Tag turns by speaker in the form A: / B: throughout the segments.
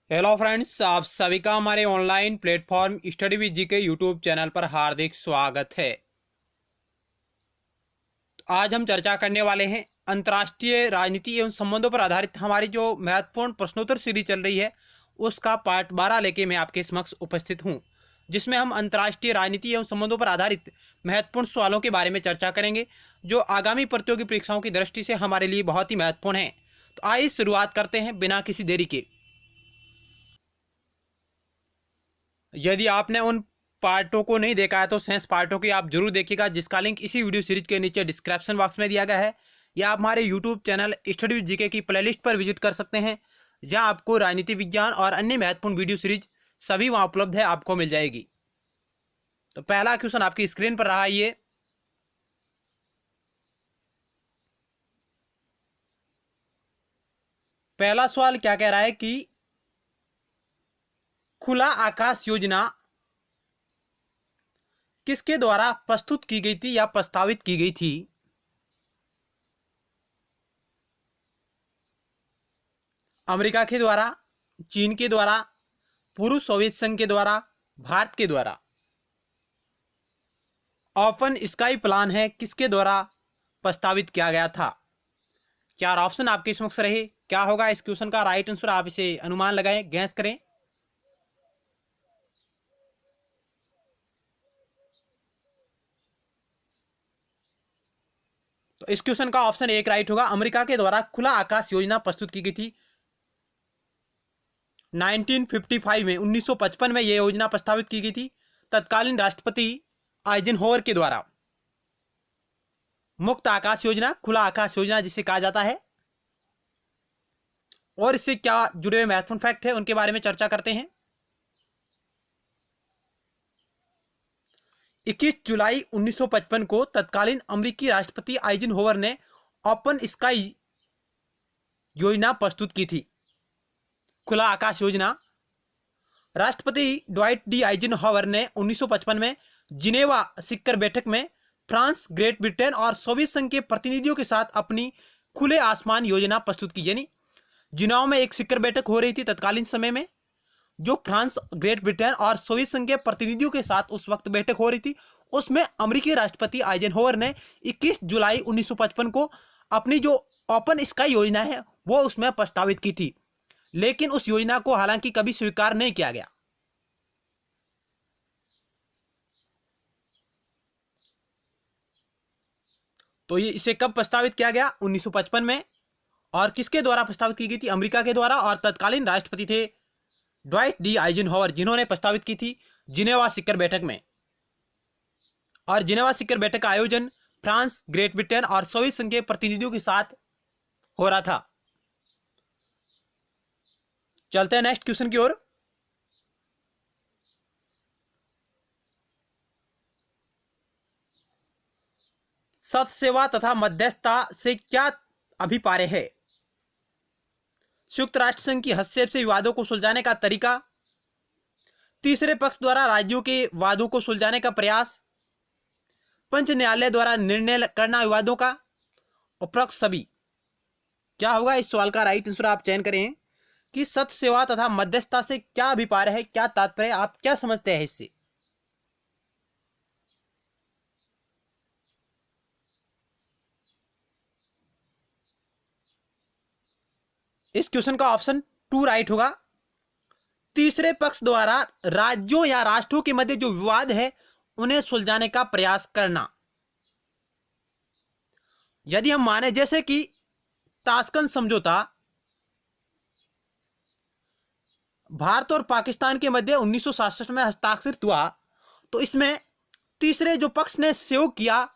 A: Hello friends, आप सभी का हमारे ऑनलाइन प्लेटफॉर्म स्टडी विद जी के यूट्यूब चैनल पर हार्दिक स्वागत है। तो आज हम चर्चा करने वाले हैं अंतर्राष्ट्रीय राजनीति एवं संबंधों पर आधारित हमारी जो महत्वपूर्ण प्रश्नोत्तर सीरीज चल रही है उसका पार्ट 12 लेके मैं आपके समक्ष उपस्थित हूं, जिसमें हम अंतर्राष्ट्रीय राजनीति एवं संबंधों पर आधारित महत्वपूर्ण सवालों के बारे में चर्चा करेंगे जो आगामी प्रतियोगी परीक्षाओं की दृष्टि से हमारे लिए बहुत ही महत्वपूर्ण है। तो आइए शुरुआत करते हैं बिना किसी देरी के। यदि आपने उन पार्टों को नहीं देखा है तो शेष पार्टों की आप जरूर देखिएगा, जिसका लिंक इसी वीडियो सीरीज के नीचे डिस्क्रिप्शन बॉक्स में दिया गया है, या आप हमारे YouTube channel study with GK की प्लेलिस्ट पर विजिट कर सकते हैं, जहां आपको राजनीति विज्ञान और अन्य महत्वपूर्ण वीडियो सीरीज सभी वहां उपलब्ध है, आपको मिल जाएगी। तो पहला क्वेश्चन आपकी स्क्रीन पर रहा है ये। पहला सवाल क्या कह रहा है कि खुला आकाश योजना किसके द्वारा प्रस्तुत की गई थी या प्रस्तावित की गई थी? अमेरिका के द्वारा, चीन के द्वारा, पूर्व सोवियत संघ के द्वारा, भारत के द्वारा। ओपन स्काई प्लान है किसके द्वारा प्रस्तावित किया गया था? चार ऑप्शन आपके समक्ष रहे, क्या होगा इस क्वेश्चन का राइट आंसर? आप इसे अनुमान लगाएं, गैस करें। तो इस क्वेश्चन का ऑप्शन एक राइट होगा। अमेरिका के द्वारा खुला आकाश योजना प्रस्तुत की गई थी 1955 में, 1955 में यह योजना प्रस्तावित की गई थी तत्कालीन राष्ट्रपति आइजनहोवर के द्वारा। मुक्त आकाश योजना, खुला आकाश योजना जिसे कहा जाता है, और इससे क्या जुड़े हुए महत्वपूर्ण फैक्ट है उनके बारे में चर्चा करते हैं। 21 जुलाई 1955 को तत्कालीन अमेरिकी राष्ट्रपति आइजनहोवर ने ओपन स्काई योजना प्रस्तुत की थी। खुला आकाश योजना राष्ट्रपति ड्वाइट डी आइजनहोवर ने 1955 में जिनेवा शिखर बैठक में फ्रांस, ग्रेट ब्रिटेन और सोवियत संघ के प्रतिनिधियों के साथ अपनी खुले आसमान योजना प्रस्तुत की। यानी जिनेवा में एक शिखर बैठक हो रही थी तत्कालीन समय में, जो फ्रांस, ग्रेट ब्रिटेन और सोवियत संघ के प्रतिनिधियों के साथ उस वक्त बैठक हो रही थी। उसमें अमेरिकी राष्ट्रपति आइजनहोवर ने 21 जुलाई 1955 को अपनी जो ओपन स्काई योजना है वो उसमें प्रस्तावित की थी, लेकिन उस योजना को हालांकि कभी स्वीकार नहीं किया गया। तो ये इसे कब प्रस्तावित किया गया? 1955 में। और किसके द्वारा प्रस्तावित की गई थी? अमेरिका के द्वारा, और तत्कालीन राष्ट्रपति थे ड्वाइट डी आइजनहोवर, जिन्होंने प्रस्तावित की थी जिनेवा शिखर बैठक में। और जिनेवा शिखर बैठक का आयोजन फ्रांस, ग्रेट ब्रिटेन और सोवियत संघ के प्रतिनिधियों के साथ हो रहा था। चलते हैं नेक्स्ट क्वेश्चन की ओर। सत्य सेवा तथा मध्यस्थता से क्या अभिप्राय है? संयुक्त राष्ट्र संघ की हस्तक्षेप से विवादों को सुलझाने का तरीका, तीसरे पक्ष द्वारा राज्यों के वादों को सुलझाने का प्रयास, पंच न्यायालय द्वारा निर्णय करना विवादों का, उपरोक्त सभी। क्या होगा इस सवाल का राइट आंसर? आप चयन करें कि सत्य सेवा तथा मध्यस्थता से क्या अभिप्राय है, क्या तात्पर्य, आप क्या समझते हैं इससे? इस क्वेश्चन का ऑप्शन टू राइट होगा। तीसरे पक्ष द्वारा राज्यों या राष्ट्रों के मध्य जो विवाद है उन्हें सुलझाने का प्रयास करना। यदि हम माने जैसे कि ताशकंद समझौता भारत और पाकिस्तान के मध्य 1967 में हस्ताक्षरित हुआ, तो इसमें तीसरे जो पक्ष ने सहयोग किया,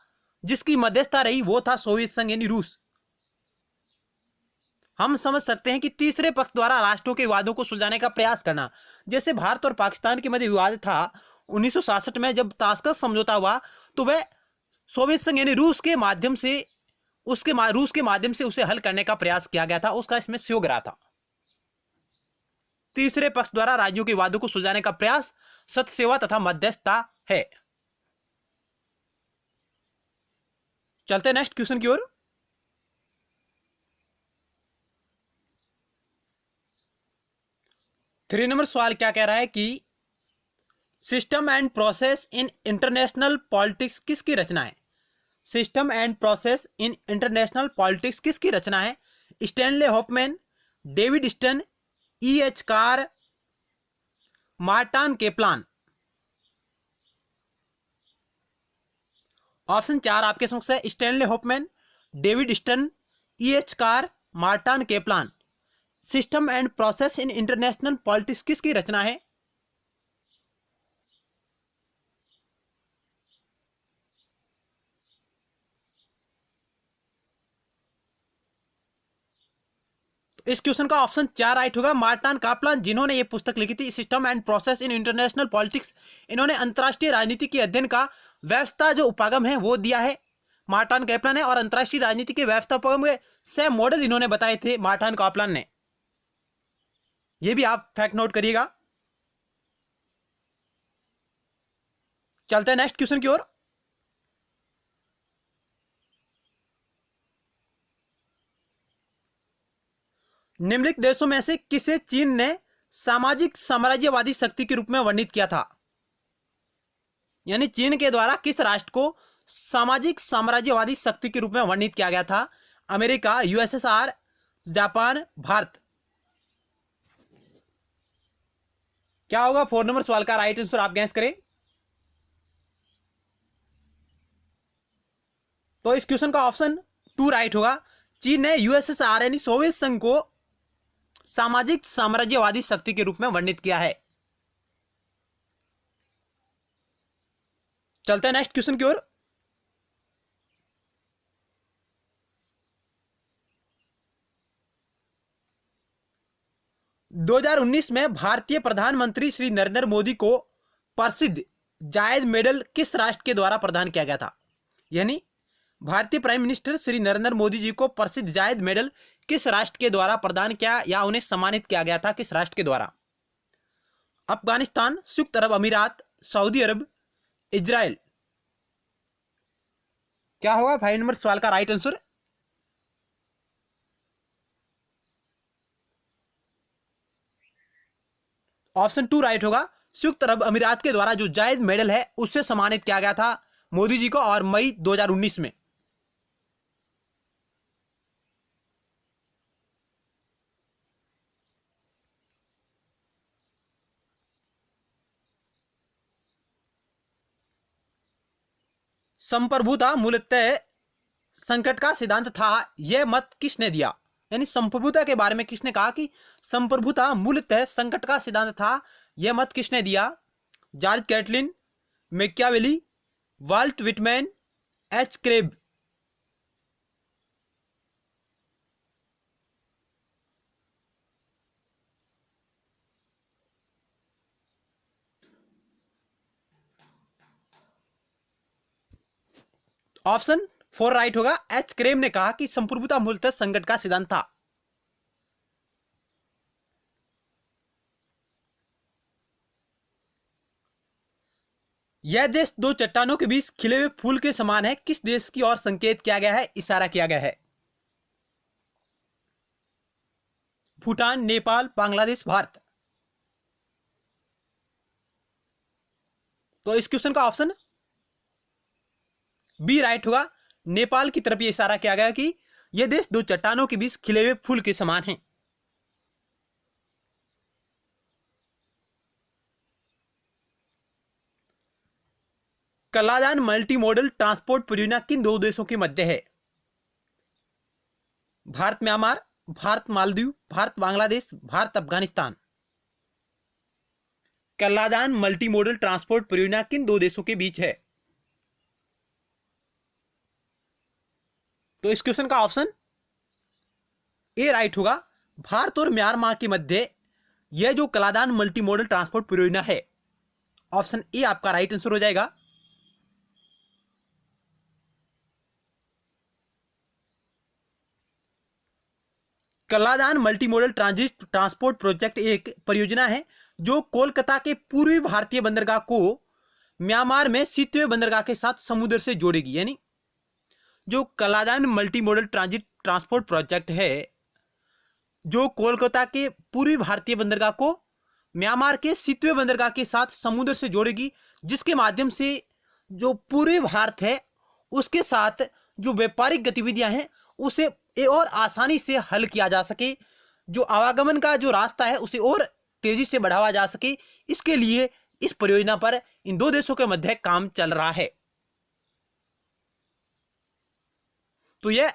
A: जिसकी मध्यस्थता रही, वो था सोवियत संघ यानी रूस। हम समझ सकते हैं कि तीसरे पक्ष द्वारा राष्ट्रों के विवादों को सुलझाने का प्रयास करना। जैसे भारत और पाकिस्तान के मध्य विवाद था 1967 में, जब ताशकंद समझौता हुआ, तो वह सोवियत संघ यानी रूस के माध्यम से रूस के माध्यम से उसे हल करने का प्रयास किया गया था, उसका इसमें सहयोग रहा था। तीसरे पक्ष द्वारा राज्यों के विवादों को सुलझाने का प्रयास सत्य सेवा तथा मध्यस्थता है। चलते नेक्स्ट क्वेश्चन की ओर। 3 नंबर सवाल क्या कह रहा है कि system and process in international politics किसकी रचना है? System and process in international politics किसकी रचना है? Stanley Hoffmann, David Easton, E.H. Carr, Morton Kaplan. Option 4 आपके समक्ष है। Stanley Hoffmann, David Easton, E.H. Carr, Morton Kaplan. System and process in international politics किसकी रचना है? इस क्वेश्चन का ऑप्शन 4 राइट होगा। मार्टन कापलान, जिन्होंने ये पुस्तक लिखी थी system and process in international politics, इन्होंने अंतरराष्ट्रीय राजनीति के अध्ययन का व्यवस्था जो उपागम है वो दिया है मार्टन कापलान ने, और अंतरराष्ट्रीय राजनीति के व्यवस्था उपागम के 6 मॉडल इन्होंने बताए थे मार्टन कापलान ने। ये भी आप फैक्ट नोट करिएगा। चलते हैं नेक्स्ट क्वेश्चन की ओर। निम्नलिखित देशों में से किसे चीन ने सामाजिक साम्राज्यवादी शक्ति के रूप में वर्णित किया था? यानी चीन के द्वारा किस राष्ट्र को सामाजिक साम्राज्यवादी शक्ति के रूप में वर्णित किया गया था? America, USSR, Japan, Bharat. क्या होगा 4 नंबर सवाल का राइट आंसर? आप गैस करें। तो इस क्वेश्चन का ऑप्शन 2 राइट होगा। चीन ने यूएसएसआर यानी सोवियत संघ को सामाजिक साम्राज्यवादी शक्ति के रूप में वर्णित किया है। चलते हैं नेक्स्ट क्वेश्चन की ओर। दो 2019 में भारतीय प्रधानमंत्री श्री नरेंद्र मोदी को प्रसिद्ध जायद मेडल किस राष्ट्र के द्वारा प्रदान किया गया था? यानी भारतीय प्राइम मिनिस्टर श्री नरेंद्र मोदी जी को प्रसिद्ध जायद मेडल किस राष्ट्र के द्वारा प्रदान किया या उन्हें सम्मानित किया गया था? किस राष्ट्र के द्वारा? अफगानिस्तान, संयुक्त अरब अमीरात, सऊदी अरब, इजराइल। क्या होगा 5 नंबर सवाल का राइट आंसर? ऑप्शन 2 राइट होगा। संयुक्त अरब अमीरात के द्वारा जो जायद मेडल है उससे सम्मानित किया गया था मोदी जी को, और मई 2019 में। संप्रभुता मूलतः संकट का सिद्धांत था, यह मत किसने दिया? यानी संप्रभुता के बारे में किसने कहा कि संप्रभुता मूलतः संकट का सिद्धांत था, यह मत किसने दिया? George Catlin, Machiavelli, Walt Whitman, H Krabbe. Option 4 right होगा। एच क्रेब ने कहा कि संप्रभुता मूलतः संकट का सिद्धांत था। यह देश दो चट्टानों के बीच खिले हुए फूल के समान है, किस देश की ओर संकेत किया गया है, इशारा किया गया है? भूटान, नेपाल, बांग्लादेश, भारत। तो इस क्वेश्चन का ऑप्शन बी राइट होगा। नेपाल की तरफ यह इशारा किया गया कि यह देश दो चट्टानों के बीच खिले हुए फूल के समान है। कलादान मल्टी मॉडल ट्रांसपोर्ट परियोजना किन दो देशों के मध्य है? Bharat Myanmar, Bharat Maldives, Bharat Bangladesh, Bharat Afghanistan. Kaladan multi modal transport परियोजना किन दो देशों के बीच है? तो इस क्वेश्चन का ऑप्शन ए राइट होगा। भारत और म्यांमार के मध्य यह जो कलादान मल्टी मॉडल ट्रांसपोर्ट परियोजना है, ऑप्शन ए आपका राइट आंसर हो जाएगा। Kaladan multi modal transport project एक परियोजना है जो कोलकाता के पूर्वी भारतीय बंदरगाह को म्यांमार में शीतवे बंदरगाह के साथ समुद्र से जोड़ेगी। यानी जो Kaladan multi modal transport project है जो कोलकाता के पूर्वी भारतीय बंदरगाह को म्यांमार के सितवे बंदरगाह के साथ समुद्र से जोड़ेगी, जिसके माध्यम से जो पूरे भारत है उसके साथ जो व्यापारिक गतिविधियां हैं उसे और आसानी से हल किया जा सके, जो आवागमन का जो रास्ता है उसे और तेजी से बढ़ावा जा सके। इसके लिए इस परियोजना पर इन दो देशों के मध्य काम चल रहा है। तो यह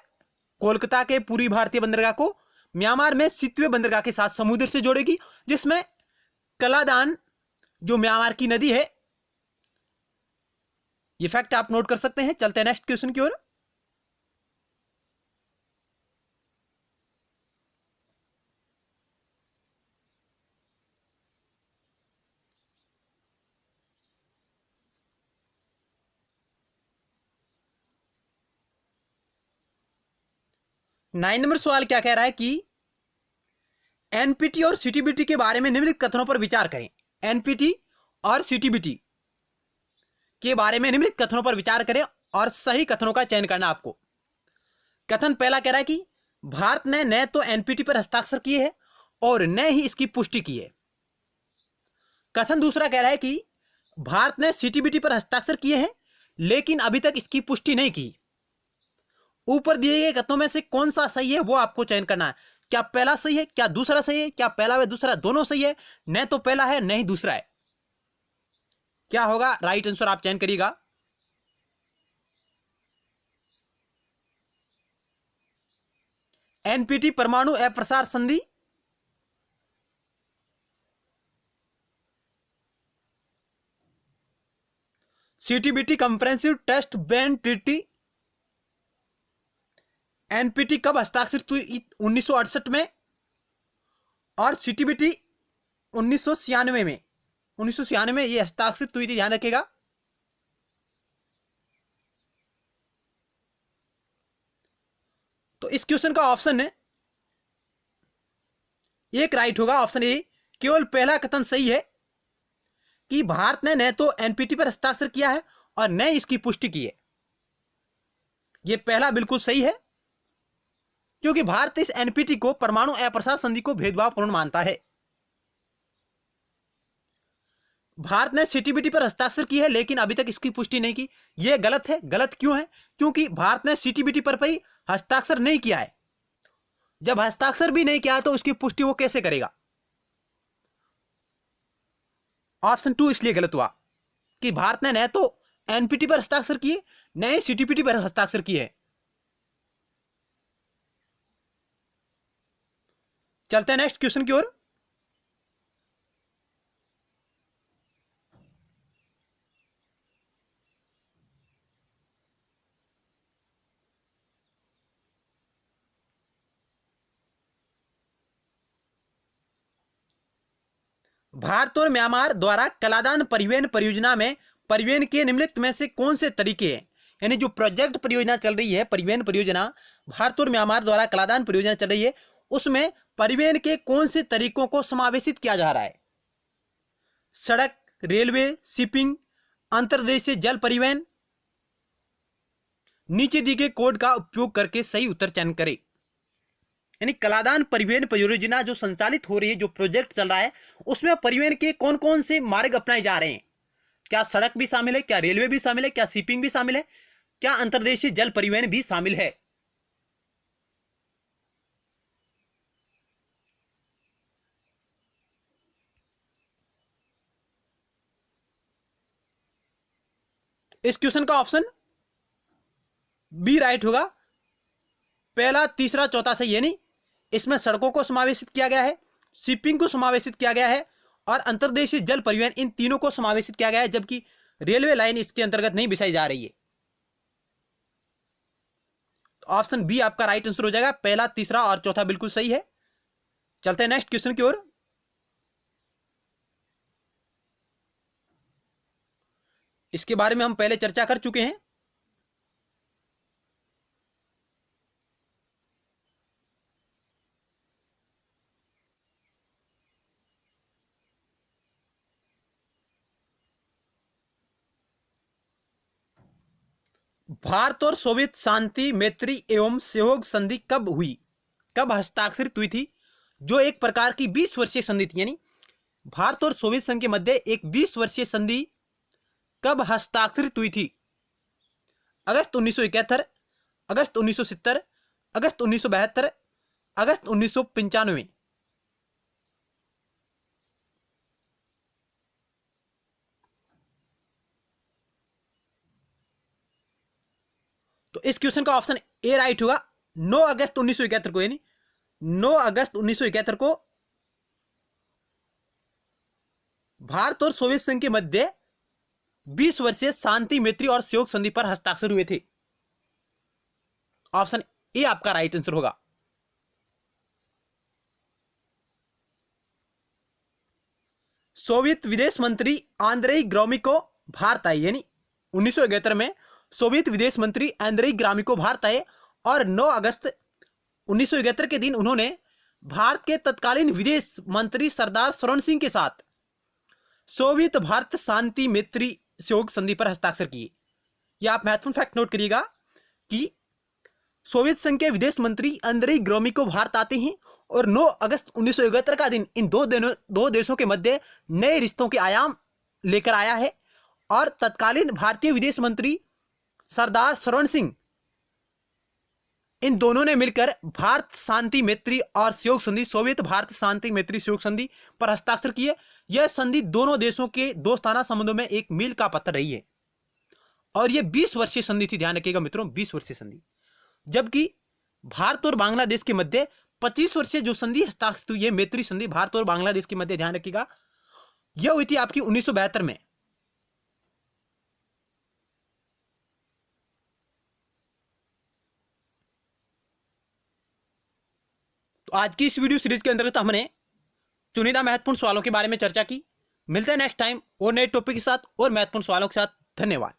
A: कोलकाता के पूर्वी भारतीय बंदरगाह को म्यांमार में सितवे बंदरगाह के साथ समुद्र से जोड़ेगी, जिसमें कलादान जो म्यांमार की नदी है, ये फैक्ट आप नोट कर सकते हैं। चलते हैं नेक्स्ट क्वेश्चन की ओर। नाइन नंबर सवाल क्या कह रहा है कि एनपीटी और सीटीबीटी के बारे में निम्नलिखित कथनों पर विचार करें। एनपीटी और सीटीबीटी के बारे में निम्नलिखित कथनों पर विचार करें और सही कथनों का चयन करना आपको। कथन पहला कह रहा है कि भारत ने न तो एनपीटी पर हस्ताक्षर किए हैं और न ही इसकी पुष्टि की है। कथन दूसरा कह रहा है कि भारत ने सीटीबीटी पर हस्ताक्षर किए हैं लेकिन अभी तक इसकी पुष्टि नहीं की। ऊपर दिए गए कथनों में से कौन सा सही है वो आपको चयन करना है। क्या पहला सही है, क्या दूसरा सही है, क्या पहला व दूसरा दोनों सही है, न तो पहला है न ही दूसरा है। क्या होगा राइट आंसर आप चयन करिएगा। एनपीटी परमाणु अप्रसार संधि, CTBT comprehensive test ban treaty. NPT कब हस्ताक्षरित हुई? 1968 में, और सीटीबीटी 1996 में। 1996 में ये हस्ताक्षरित हुई थी, ध्यान रखिएगा। तो इस क्वेश्चन का ऑप्शन है एक राइट होगा, ऑप्शन ए। केवल पहला कथन सही है कि भारत ने न तो एनपीटी पर हस्ताक्षर किया है और न इसकी पुष्टि की है। यह पहला बिल्कुल सही है क्योंकि भारत इस एनपीटी को परमाणु अप्रसार संधि को भेदभावपूर्ण मानता है। भारत ने सीटीबीटी पर हस्ताक्षर की है लेकिन अभी तक इसकी पुष्टि नहीं की। यह गलत है। गलत क्यों है? क्योंकि भारत ने सीटीबीटी पर ही हस्ताक्षर नहीं किया है। जब हस्ताक्षर भी नहीं किया तो उसकी पुष्टि वो कैसे करेगा? ऑप्शन 2 इसलिए गलत हुआ कि भारत ने न तो एनपीटी पर हस्ताक्षर किए न ही सीटीबीटी पर हस्ताक्षर किए। चलते हैं नेक्स्ट क्वेश्चन की ओर। भारत और म्यांमार द्वारा कलादान परिवहन परियोजना में परिवहन के निम्नलिखित में से कौन से तरीके हैं? यानी जो प्रोजेक्ट परियोजना चल रही है, परिवहन परियोजना भारत और म्यांमार द्वारा कलादान परियोजना चल रही है, उसमें परिवहन के कौन से तरीकों को समावेशित किया जा रहा है? सड़क, रेलवे, शिपिंग, अंतर्देशीय जल परिवहन। नीचे दिए गए कोड का उपयोग करके सही उत्तर चयन करें। यानी कलादान परिवहन परियोजना जो संचालित हो रही है, जो प्रोजेक्ट चल रहा है, उसमें परिवहन के कौन कौन से मार्ग अपनाए जा रहे हैं? क्या सड़क भी शामिल है? क्या रेलवे भी शामिल है? क्या शिपिंग भी शामिल है? क्या अंतर्देशीय जल परिवहन भी शामिल है? इस क्वेश्चन का ऑप्शन बी राइट होगा। पहला, तीसरा, चौथा सही है। नहीं, इसमें सड़कों को समावेशित किया गया है, शिपिंग को समावेशित किया गया है और अंतर्देशीय जल परिवहन, इन तीनों को समावेशित किया गया है, जबकि रेलवे लाइन इसके अंतर्गत नहीं बिछाई जा रही है। तो ऑप्शन बी आपका राइट आंसर हो जाएगा। पहला, तीसरा और चौथा बिल्कुल सही है। चलते हैं नेक्स्ट क्वेश्चन की ओर। इसके बारे में हम पहले चर्चा कर चुके हैं। भारत और सोवियत शांति, मैत्री एवं सहयोग संधि कब हुई? कब हस्ताक्षरित हुई थी? जो एक प्रकार की 20 वर्षीय संधि थी। यानी भारत और सोवियत संघ के मध्य एक 20 वर्षीय संधि कब हस्ताक्षरित हुई थी? अगस्त 1971, अगस्त 1970, अगस्त 1972, अगस्त 1995। तो इस क्वेश्चन का ऑप्शन ए राइट होगा। 9 अगस्त 1971 को, यानी 9 अगस्त 1971 को भारत और सोवियत संघ के मध्य 20 वर्षीय शांति, मैत्री और सहयोग संधि पर हस्ताक्षर हुए थे। ऑप्शन ए आपका राइट आंसर होगा। सोवियत विदेश मंत्री आंद्रेई ग्रोमिको भारत आए, यानी 1971 में सोवियत विदेश मंत्री आंद्रेई ग्रोमिको भारत आए और 9 अगस्त 1971 के दिन उन्होंने भारत के तत्कालीन विदेश मंत्री सरदार शरण सिंह के साथ सोवियत भारत शांति मैत्री सहयोग संधि पर हस्ताक्षर किए। यह आप महत्वपूर्ण फैक्ट नोट करिएगा कि सोवियत संघ के विदेश मंत्री आंद्रेई ग्रोमिको भारत आते हैं और 9 अगस्त 1971 का दिन इन दो देशों के मध्य नए रिश्तों के आयाम लेकर आया है और तत्कालीन भारतीय विदेश मंत्री सरदार शरण सिंह, इन दोनों ने मिलकर भारत शांति मैत्री और सहयोग संधि, सोवियत भारत शांति मैत्री सहयोग संधि पर हस्ताक्षर किए। यह संधि दोनों देशों के दोस्ताना संबंधों में एक मील का पत्थर रही है और यह 20 वर्षीय संधि थी। ध्यान रखिएगा मित्रों, 20 वर्षीय संधि। जबकि भारत और बांग्लादेश के मध्य 25 वर्षीय जो संधि हस्ताक्षरित हुई है, मैत्री संधि भारत और बांग्लादेश के मध्य, ध्यान रखिएगा, यह हुई थी आपकी 1972 में। तो आज की इस वीडियो सीरीज के अंतर्गत हमने चुनिंदा महत्वपूर्ण सवालों के बारे में चर्चा की। मिलते हैं नेक्स्ट टाइम और नए टॉपिक के साथ और महत्वपूर्ण सवालों के साथ। धन्यवाद।